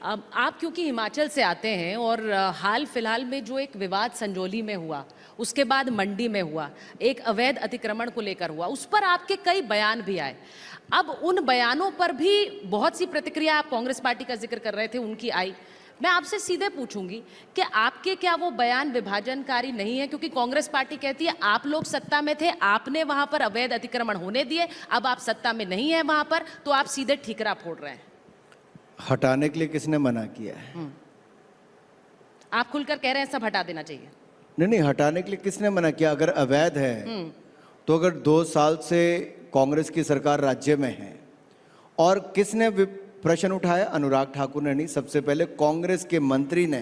आप क्योंकि हिमाचल से आते हैं और हाल फिलहाल में जो एक विवाद संजौली में हुआ, उसके बाद मंडी में हुआ, एक अवैध अतिक्रमण को लेकर हुआ, उस पर आपके कई बयान भी आए। अब उन बयानों पर भी बहुत सी प्रतिक्रिया, आप कांग्रेस पार्टी का जिक्र कर रहे थे, उनकी आई। मैं आपसे सीधे पूछूंगी कि आपके क्या वो बयान विभाजनकारी नहीं है? क्योंकि कांग्रेस पार्टी कहती है आप लोग सत्ता में थे, आपने वहां पर अवैध अतिक्रमण होने दिए, अब आप सत्ता में नहीं है वहां पर, तो आप सीधे ठीकरा फोड़ रहे हैं। हटाने के लिए किसने मना किया है? आप खुलकर कह रहे हैं सब हटा देना चाहिए। नहीं, हटाने के लिए किसने मना किया? अगर अवैध है तो अगर 2 साल से कांग्रेस की सरकार राज्य में है और किसने प्रश्न उठाया? अनुराग ठाकुर ने नहीं, सबसे पहले कांग्रेस के मंत्री ने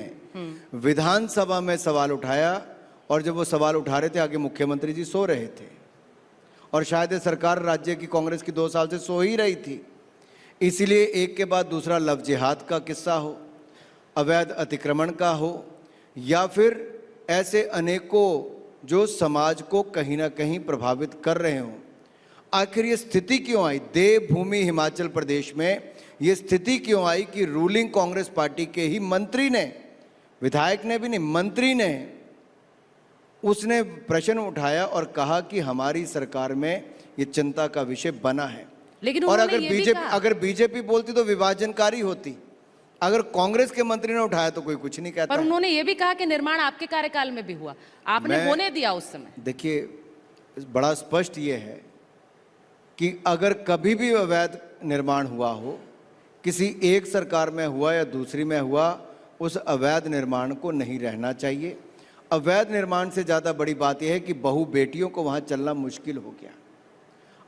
विधानसभा में सवाल उठाया, और जब वो सवाल उठा रहे थे आगे मुख्यमंत्री जी सो रहे थे, और शायद सरकार राज्य की कांग्रेस की 2 साल से सो ही रही थी। इसीलिए एक के बाद दूसरा लव जिहाद का किस्सा हो, अवैध अतिक्रमण का हो, या फिर ऐसे अनेकों जो समाज को कहीं ना कहीं प्रभावित कर रहे हों। आखिर ये स्थिति क्यों आई? देवभूमि हिमाचल प्रदेश में ये स्थिति क्यों आई कि रूलिंग कांग्रेस पार्टी के ही मंत्री ने, विधायक ने भी नहीं, मंत्री ने, उसने प्रश्न उठाया और कहा कि हमारी सरकार में ये चिंता का विषय बना है। लेकिन और अगर बीजेपी बोलती तो विभाजनकारी होती, अगर कांग्रेस के मंत्री ने उठाया तो कोई कुछ नहीं कहता। पर उन्होंने ये भी कहा कि निर्माण आपके कार्यकाल में भी हुआ, आपने होने दिया उस समय। देखिए, बड़ा स्पष्ट ये है कि अगर कभी भी अवैध निर्माण हुआ हो, किसी एक सरकार में हुआ या दूसरी में हुआ, उस अवैध निर्माण को नहीं रहना चाहिए। अवैध निर्माण से ज़्यादा बड़ी बात यह है कि बहू बेटियों को वहाँ चलना मुश्किल हो गया,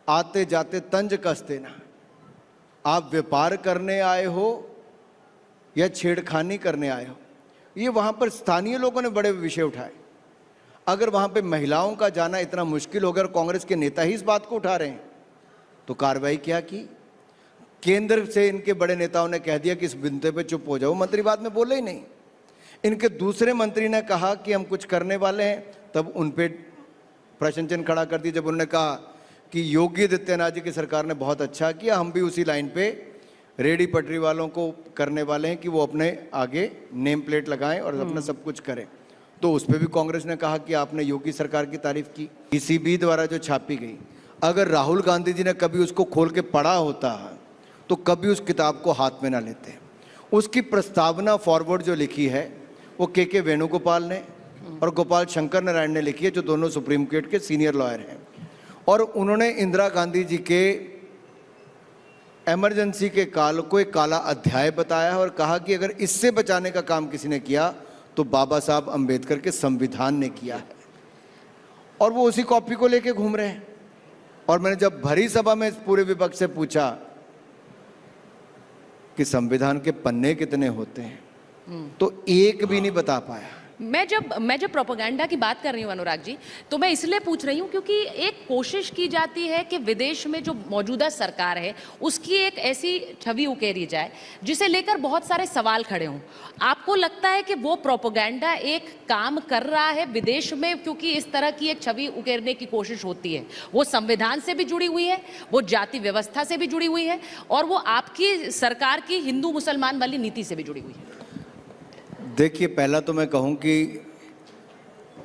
आते जाते तंज कसते ना। आप व्यापार करने आए हो या छेड़खानी करने आए हो, ये वहाँ पर स्थानीय लोगों ने बड़े विषय उठाए। अगर वहाँ पे महिलाओं का जाना इतना मुश्किल हो गया और कांग्रेस के नेता ही इस बात को उठा रहे हैं, तो कार्रवाई क्या की? केंद्र से इनके बड़े नेताओं ने कह दिया कि इस बिंदु पे चुप हो जाओ, मंत्री बाद में बोले ही नहीं। इनके दूसरे मंत्री ने कहा कि हम कुछ करने वाले हैं, तब उन पे प्रश्न चिन्ह खड़ा कर दिया। जब उन्होंने कहा कि योगी आदित्यनाथ जी की सरकार ने बहुत अच्छा किया, हम भी उसी लाइन पे रेडी पटरी वालों को करने वाले हैं कि वो अपने आगे नेम प्लेट लगाएं और अपना सब कुछ करें, तो उस पर भी कांग्रेस ने कहा कि आपने योगी सरकार की तारीफ की। पीसीबी द्वारा जो छापी गई, अगर राहुल गांधी जी ने कभी उसको खोल के पढ़ा होता तो कभी उस किताब को हाथ में ना लेते। उसकी प्रस्तावना फॉरवर्ड जो लिखी है वो के वेणुगोपाल ने और गोपाल शंकर नारायण ने लिखी है, जो दोनों सुप्रीम कोर्ट के सीनियर लॉयर हैं। और उन्होंने इंदिरा गांधी जी के इमरजेंसी के काल को एक काला अध्याय बताया है और कहा कि अगर इससे बचाने का काम किसी ने किया तो बाबा साहब अंबेडकर के संविधान ने किया है, और वो उसी कॉपी को लेके घूम रहे हैं। और मैंने जब भरी सभा में इस पूरे विपक्ष से पूछा कि संविधान के पन्ने कितने होते हैं, तो एक भी नहीं बता पाया। मैं जब प्रोपेगेंडा की बात कर रही हूँ अनुराग जी, तो मैं इसलिए पूछ रही हूँ क्योंकि एक कोशिश की जाती है कि विदेश में जो मौजूदा सरकार है उसकी एक ऐसी छवि उकेरी जाए जिसे लेकर बहुत सारे सवाल खड़े हों। आपको लगता है कि वो प्रोपेगेंडा एक काम कर रहा है विदेश में? क्योंकि इस तरह की एक छवि उकेरने की कोशिश होती है, वो संविधान से भी जुड़ी हुई है, वो जाति व्यवस्था से भी जुड़ी हुई है, और वो आपकी सरकार की हिंदू मुसलमान वाली नीति से भी जुड़ी हुई है। देखिए, पहला तो मैं कहूं कि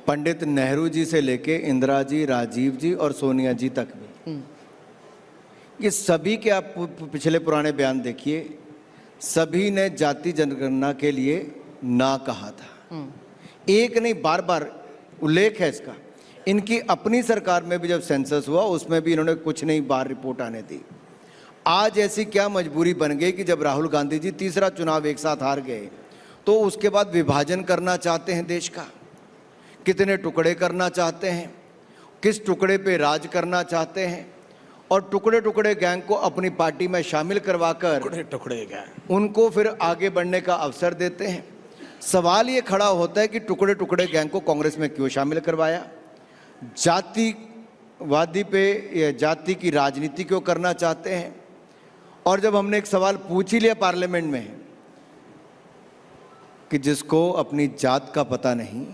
पंडित नेहरू जी से लेके इंदिरा जी, राजीव जी और सोनिया जी तक भी, ये सभी के आप पिछले पुराने बयान देखिए, सभी ने जाति जनगणना के लिए ना कहा था। एक नहीं, बार बार उल्लेख है इसका। इनकी अपनी सरकार में भी जब सेंसस हुआ उसमें भी इन्होंने कुछ नहीं बार रिपोर्ट आने दी। आज ऐसी क्या मजबूरी बन गई कि जब राहुल गांधी जी तीसरा चुनाव एक साथ हार गए तो उसके बाद विभाजन करना चाहते हैं देश का, कितने टुकड़े करना चाहते हैं, किस टुकड़े पे राज करना चाहते हैं, और टुकड़े टुकड़े गैंग को अपनी पार्टी में शामिल करवाकर टुकड़े गैंग उनको फिर आगे बढ़ने का अवसर देते हैं। सवाल ये खड़ा होता है कि टुकड़े टुकड़े गैंग को कांग्रेस में क्यों शामिल करवाया? जातिवादी पे या जाति की राजनीति क्यों करना चाहते हैं? और जब हमने एक सवाल पूछ ही लिया पार्लियामेंट में कि जिसको अपनी जात का पता नहीं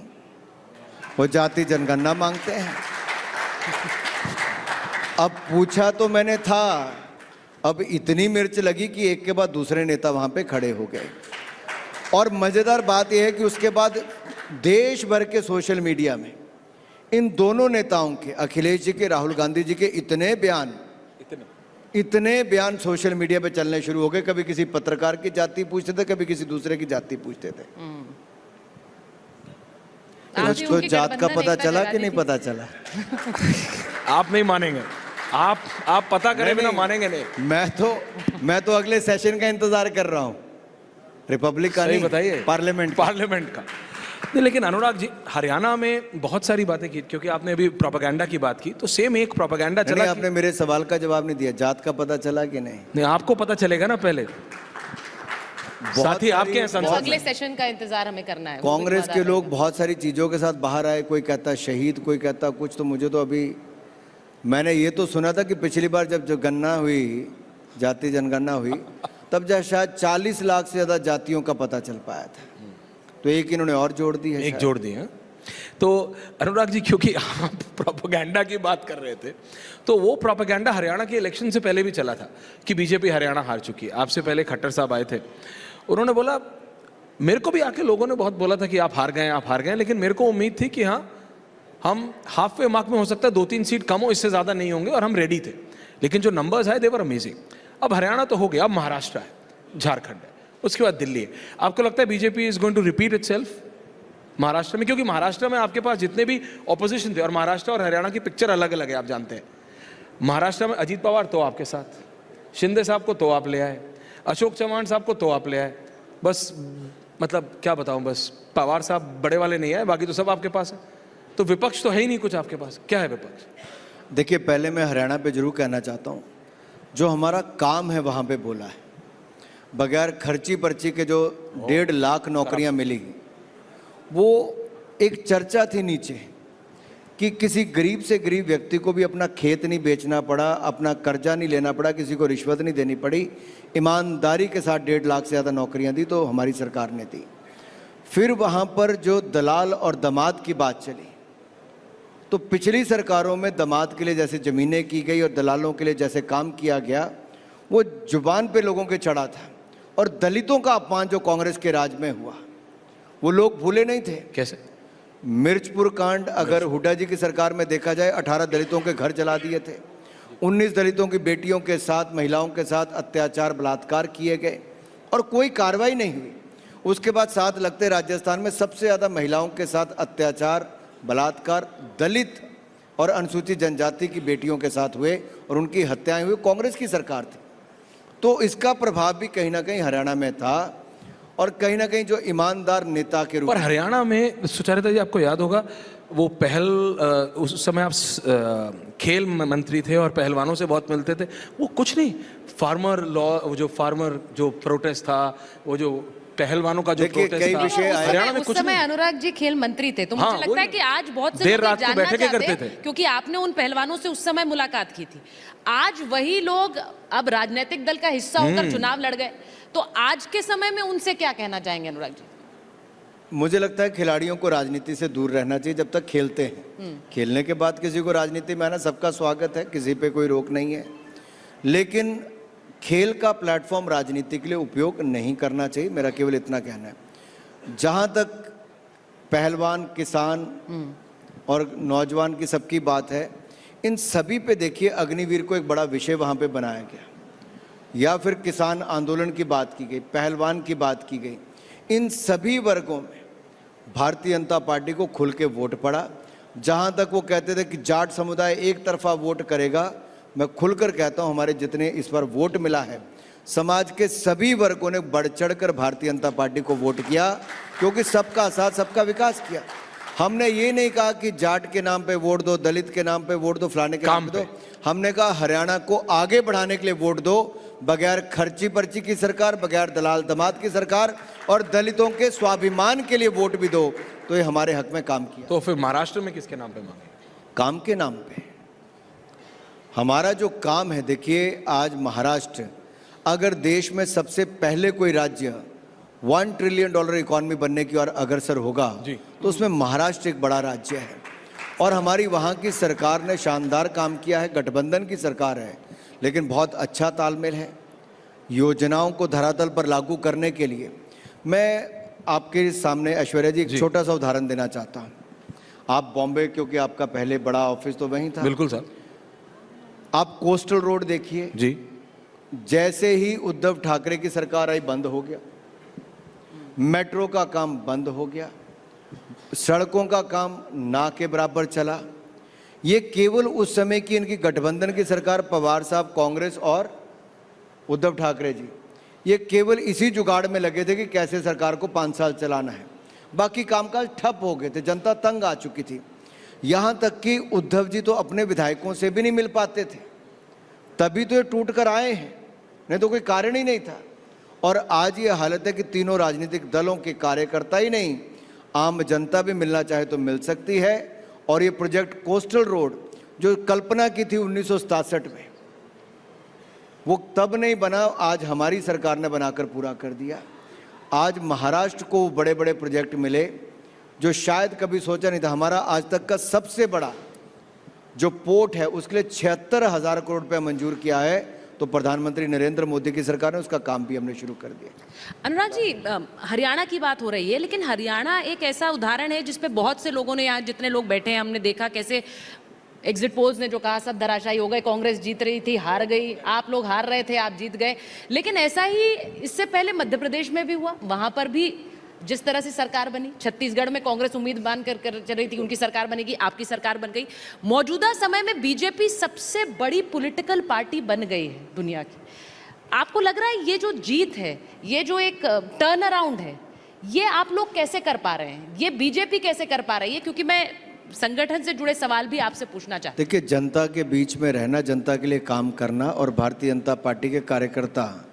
वो जाति जनगणना मांगते हैं। अब पूछा तो मैंने था, अब इतनी मिर्च लगी कि एक के बाद दूसरे नेता वहां पे खड़े हो गए। और मजेदार बात यह है कि उसके बाद देश भर के सोशल मीडिया में इन दोनों नेताओं के, अखिलेश जी के, राहुल गांधी जी के इतने बयान सोशल मीडिया पे चलने शुरू हो गए। कभी किसी पत्रकार की जाति पूछते थे, कभी किसी दूसरे की जाति पूछते थे। कुछ तो जात का पता चला कि नहीं पता चला? आप नहीं मानेंगे, आप पता करे बिना मानेंगे नहीं। मैं तो अगले सेशन का इंतजार कर रहा हूं, रिपब्लिक का नहीं, बताइए, पार्लियामेंट का। नहीं, लेकिन अनुराग जी, हरियाणा में बहुत सारी बातें की, क्योंकि आपने अभी प्रोपेगेंडा की बात की, तो सेम एक प्रोपेगेंडा चला। नहीं, आपने मेरे सवाल का जवाब नहीं दिया। जात का पता चला कि नहीं? नहीं, आपको पता चलेगा ना पहले, साथी आपके हैं संसद। अगले सेशन का इंतजार हमें करना है। कांग्रेस के लोग बहुत सारी चीजों के साथ बाहर आए, कोई कहता शहीद, कोई कहता कुछ। तो मुझे तो अभी, मैंने ये तो सुना था कि पिछली बार जब जो गणना हुई, जाति जनगणना हुई, तब जब शायद 40 लाख से ज्यादा जातियों का पता चल पाया था। तो एक इन्होंने और जोड़ दी है, एक जोड़ दी है। तो अनुराग जी, क्योंकि आप प्रोपेगेंडा की बात कर रहे थे, तो वो प्रोपेगेंडा हरियाणा के इलेक्शन से पहले भी चला था कि बीजेपी हरियाणा हार चुकी है। आपसे पहले खट्टर साहब आए थे, उन्होंने बोला, मेरे को भी आके लोगों ने बहुत बोला था कि आप हार गए, लेकिन मेरे को उम्मीद थी कि हाँ, हम हाफ वे मार्क में, हो सकता है 2-3 सीट कम हो, इससे ज़्यादा नहीं होंगे, और हम रेडी थे। लेकिन जो नंबर्स आए, देवर अमेजिंग। अब हरियाणा तो हो गया, अब महाराष्ट्र है, झारखंड है, उसके बाद दिल्ली है। आपको लगता है BJP is going to repeat itself Maharashtra में? क्योंकि महाराष्ट्र में आपके पास जितने भी ऑपोजिशन थे, और महाराष्ट्र और हरियाणा की पिक्चर अलग अलग है, आप जानते हैं। महाराष्ट्र में अजीत पवार तो आपके साथ, शिंदे साहब को तो आप ले आए, अशोक चव्हाण साहब को तो आप ले आए, बस मतलब क्या बताऊं, बस पवार साहब बड़े वाले नहीं आए, बाकी तो सब आपके पास है। तो विपक्ष तो है ही नहीं कुछ आपके पास। क्या है विपक्ष? देखिए, पहले मैं हरियाणा पे जरूर कहना चाहता हूँ, जो हमारा काम है वहाँ पे बोला है। बगैर खर्ची पर्ची के जो 1.5 लाख नौकरियाँ मिली, वो एक चर्चा थी नीचे कि किसी गरीब से गरीब व्यक्ति को भी अपना खेत नहीं बेचना पड़ा, अपना कर्जा नहीं लेना पड़ा, किसी को रिश्वत नहीं देनी पड़ी, ईमानदारी के साथ 1.5 लाख से ज़्यादा नौकरियां दी, तो हमारी सरकार ने दी। फिर वहाँ पर जो दलाल और दामाद की बात चली, तो पिछली सरकारों में दामाद के लिए जैसे ज़मीनें की गई और दलालों के लिए जैसे काम किया गया, वो जुबान पे लोगों के चढ़ा था। और दलितों का अपमान जो कांग्रेस के राज में हुआ, वो लोग भूले नहीं थे। कैसे? मिर्चपुर कांड, अगर हुड्डा जी की सरकार में देखा जाए, 18 दलितों के घर जला दिए थे, 19 दलितों की बेटियों के साथ, महिलाओं के साथ अत्याचार, बलात्कार किए गए और कोई कार्रवाई नहीं हुई। उसके बाद साथ लगते राजस्थान में सबसे ज़्यादा महिलाओं के साथ अत्याचार, बलात्कार दलित और अनुसूचित जनजाति की बेटियों के साथ हुए और उनकी हत्याएं हुई, कांग्रेस की सरकार थी। तो इसका प्रभाव भी कहीं ना कहीं हरियाणा में था, और कहीं ना कहीं जो ईमानदार नेता के रूप पर हरियाणा में सुचरिता जी, आपको याद होगा वो पहल, उस समय आप खेल मंत्री थे और पहलवानों से बहुत मिलते थे, वो कुछ नहीं, फार्मर लॉ, जो फार्मर जो प्रोटेस्ट था, वो जो पहलवानों का जो प्रोटेस्ट कई था, विषय आए। हरियाणा में उस कुछ समय नहीं। अनुराग जी खेल मंत्री थे, तो हाँ, मुझे लगता है कि आज बहुत से देर लोग रात को जानना बैठकें चाहते करते हैं, थे। क्योंकि आपने उन पहलवानों से उस समय मुलाकात की थी। आज वही लोग अब राजनीतिक दल का हिस्सा होकर चुनाव लड़ गए, तो आज के समय में उनसे क्या कहना चाहेंगे अनुराग जी? मुझे लगता है खिलाड़ियों को राजनीति से दूर रहना चाहिए जब तक खेलते हैं। खेलने के बाद किसी को राजनीति में आना, सबका स्वागत है, किसी पे कोई रोक नहीं है, लेकिन खेल का प्लेटफॉर्म राजनीति के लिए उपयोग नहीं करना चाहिए, मेरा केवल इतना कहना है। जहाँ तक पहलवान, किसान और नौजवान की सबकी बात है, इन सभी पे देखिए अग्निवीर को एक बड़ा विषय वहाँ पे बनाया गया, या फिर किसान आंदोलन की बात की गई, पहलवान की बात की गई। इन सभी वर्गों में भारतीय जनता पार्टी को खुल के वोट पड़ा। जहाँ तक वो कहते थे कि जाट समुदाय एक तरफा वोट करेगा, मैं खुलकर कहता हूँ हमारे जितने इस बार वोट मिला है, समाज के सभी वर्गों ने बढ़ चढ़कर भारतीय जनता पार्टी को वोट किया, क्योंकि सबका साथ, सबका विकास किया। हमने ये नहीं कहा कि जाट के नाम पे वोट दो, दलित के नाम पे वोट दो, फलाने के नाम पे दो। हमने कहा हरियाणा को आगे बढ़ाने के लिए वोट दो, बगैर खर्ची पर्ची की सरकार, बगैर दलाल दमाद की सरकार, और दलितों के स्वाभिमान के लिए वोट भी दो। तो ये हमारे हक में काम किया। तो फिर महाराष्ट्र में किसके नाम पे मांगे? काम के नाम पे। हमारा जो काम है, देखिए आज महाराष्ट्र अगर देश में सबसे पहले कोई राज्य $1 ट्रिलियन इकॉनमी बनने की ओर अग्रसर होगा, तो उसमें महाराष्ट्र एक बड़ा राज्य है। और हमारी वहाँ की सरकार ने शानदार काम किया है, गठबंधन की सरकार है, लेकिन बहुत अच्छा तालमेल है। योजनाओं को धरातल पर लागू करने के लिए मैं आपके सामने ऐश्वर्या जी एक छोटा सा उदाहरण देना चाहता हूँ। आप बॉम्बे, क्योंकि आपका पहले बड़ा ऑफिस तो वहीं था, बिल्कुल सर। आप कोस्टल रोड देखिए, जी जैसे ही उद्धव ठाकरे की सरकार आई बंद हो गया, मेट्रो का काम बंद हो गया, सड़कों का काम ना के बराबर चला। ये केवल उस समय की इनकी गठबंधन की सरकार, पवार साहब, कांग्रेस और उद्धव ठाकरे जी, ये केवल इसी जुगाड़ में लगे थे कि कैसे सरकार को 5 साल चलाना है। बाकी कामकाज ठप हो गए थे, जनता तंग आ चुकी थी। यहां तक कि उद्धव जी तो अपने विधायकों से भी नहीं मिल पाते थे, तभी तो ये टूट कर आए हैं, नहीं तो कोई कारण ही नहीं था। और आज ये हालत है कि तीनों राजनीतिक दलों के कार्यकर्ता ही नहीं, आम जनता भी मिलना चाहे तो मिल सकती है। और ये प्रोजेक्ट कोस्टल रोड जो कल्पना की थी 1967 में, वो तब नहीं बना, आज हमारी सरकार ने बनाकर पूरा कर दिया। आज महाराष्ट्र को बड़े बड़े प्रोजेक्ट मिले जो शायद कभी सोचा नहीं था। हमारा आज तक का सबसे बड़ा जो पोर्ट है उसके लिए 76,000 करोड़ रुपया मंजूर किया है, तो प्रधानमंत्री नरेंद्र मोदी की सरकार ने उसका काम भी हमने शुरू कर दिया। अनुराग जी, हरियाणा की बात हो रही है, लेकिन हरियाणा एक ऐसा उदाहरण है जिसपे बहुत से लोगों ने, यहाँ जितने लोग बैठे हैं, हमने देखा कैसे एग्जिट पोल्स ने जो कहा सब धराशायी हो गए, कांग्रेस जीत रही थी, हार गई, आप लोग हार रहे थे, आप जीत गए। लेकिन ऐसा ही इससे पहले मध्य प्रदेश में भी हुआ, वहां पर भी जिस तरह से सरकार बनी, छत्तीसगढ़ में कांग्रेस उम्मीद बांध कर चल रही थी उनकी सरकार बनेगी, आपकी सरकार बन गई। मौजूदा समय में बीजेपी सबसे बड़ी पॉलिटिकल पार्टी बन गई है दुनिया की। आपको लग रहा है ये जो जीत है, ये जो एक टर्न अराउंड है, ये आप लोग कैसे कर पा रहे हैं, ये बीजेपी कैसे कर पा रही है? क्योंकि मैं संगठन से जुड़े सवाल भी आपसे पूछना चाहती हूं। देखिए, जनता के बीच में रहना, जनता के लिए काम करना, और भारतीय जनता पार्टी के कार्यकर्ता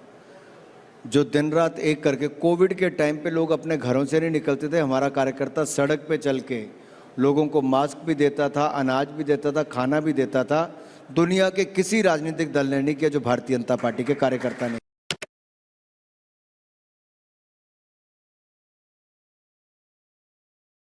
जो दिन रात एक करके, कोविड के टाइम पे लोग अपने घरों से नहीं निकलते थे, हमारा कार्यकर्ता सड़क पे चल के लोगों को मास्क भी देता था, अनाज भी देता था, खाना भी देता था। दुनिया के किसी राजनीतिक दल ने नहीं किया जो भारतीय जनता पार्टी के कार्यकर्ता ने